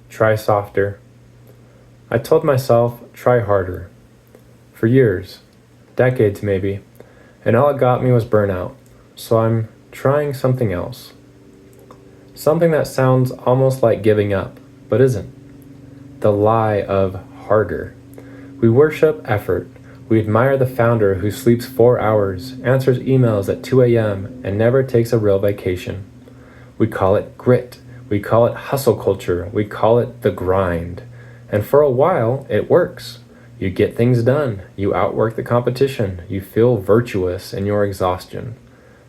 Try softer. I told myself, try harder. For years, decades maybe, and all it got me was burnout. So I'm trying something else. Something that sounds almost like giving up, but isn't. The lie of harder. We worship effort. We admire the founder who sleeps 4 hours, answers emails at 2 a.m., and never takes a real vacation. We call it grit. We call it hustle culture. We call it the grind. And for a while, it works. You get things done. You outwork the competition. You feel virtuous in your exhaustion.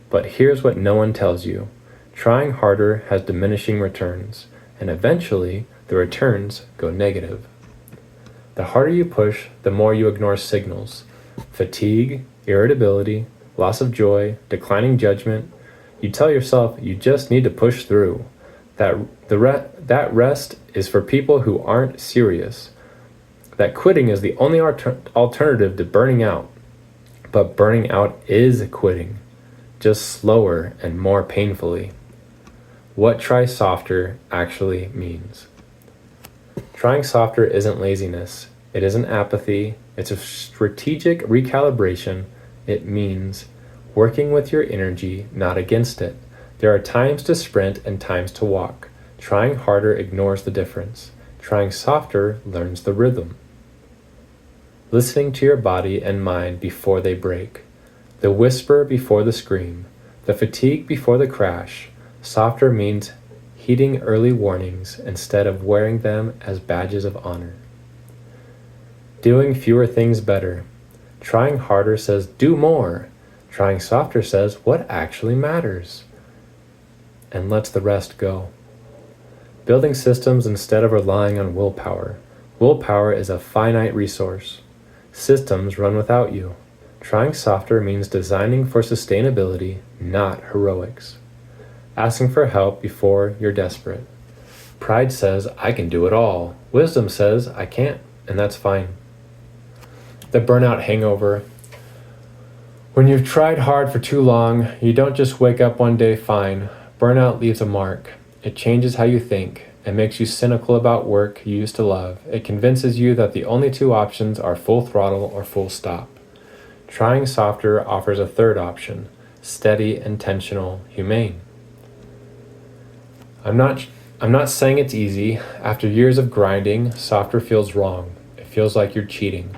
But here's what no one tells you. Trying harder has diminishing returns, and eventually, the returns go negative. The harder you push, the more you ignore signals. Fatigue, irritability, loss of joy, declining judgment. You tell yourself you just need to push through. That rest is for people who aren't serious. That quitting is the only alternative to burning out. But burning out is quitting, just slower and more painfully. What try softer actually means. Trying softer isn't laziness. It isn't apathy. It's a strategic recalibration. It means working with your energy, not against it. There are times to sprint and times to walk. Trying harder ignores the difference. Trying softer learns the rhythm. Listening to your body and mind before they break. The whisper before the scream. The fatigue before the crash. Softer means heeding early warnings instead of wearing them as badges of honor. Doing fewer things better. Trying harder says do more. Trying softer says what actually matters, and lets the rest go. Building systems instead of relying on willpower. Willpower is a finite resource. Systems run without you. Trying softer means designing for sustainability, not heroics. Asking for help before you're desperate. Pride says, I can do it all. Wisdom says, I can't, and that's fine. The burnout hangover. When you've tried hard for too long, you don't just wake up one day fine. Burnout leaves a mark. It changes how you think. It makes you cynical about work you used to love. It convinces you that the only two options are full throttle or full stop. Trying softer offers a third option, steady, intentional, humane. I'm not saying it's easy. After years of grinding, softer feels wrong. It feels like you're cheating.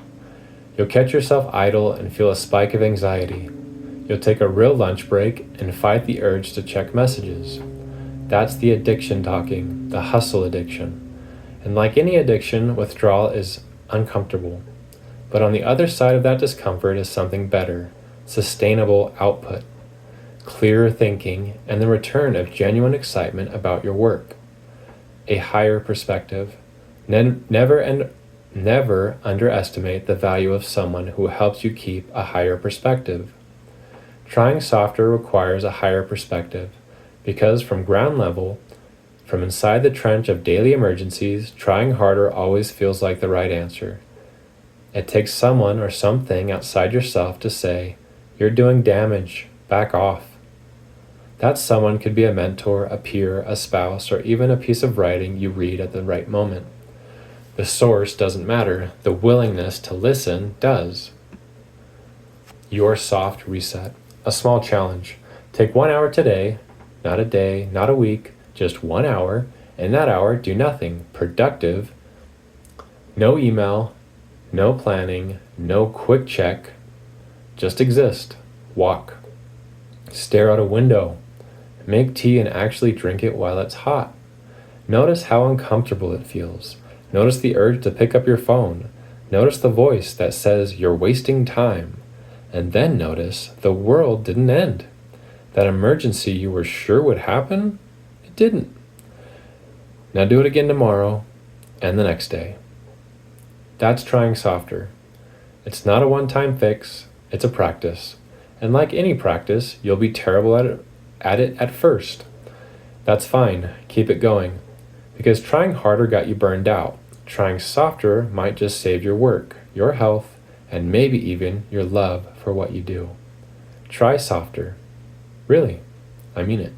You'll catch yourself idle and feel a spike of anxiety. You'll take a real lunch break and fight the urge to check messages. That's the addiction talking, the hustle addiction. And like any addiction, withdrawal is uncomfortable. But on the other side of that discomfort is something better, sustainable output, clearer thinking, and the return of genuine excitement about your work. A higher perspective. Never underestimate the value of someone who helps you keep a higher perspective. Trying softer requires a higher perspective, because from ground level, from inside the trench of daily emergencies, trying harder always feels like the right answer. It takes someone or something outside yourself to say, you're doing damage, back off. That someone could be a mentor, a peer, a spouse, or even a piece of writing you read at the right moment. The source doesn't matter, the willingness to listen does. Your soft reset. A small challenge. Take 1 hour today, not a day, not a week, just 1 hour. In that hour, do nothing productive. No email, no planning, no quick check. Just exist. Walk. Stare out a window. Make tea and actually drink it while it's hot. Notice how uncomfortable it feels. Notice the urge to pick up your phone. Notice the voice that says you're wasting time. And then notice the world didn't end. That emergency you were sure would happen, it didn't. Now do it again tomorrow and the next day. That's trying softer. It's not a one-time fix, it's a practice. And like any practice, you'll be terrible at it at first. That's fine, keep it going. Because trying harder got you burned out. Trying softer might just save your work, your health, and maybe even your love for what you do. Try softer. Really, I mean it.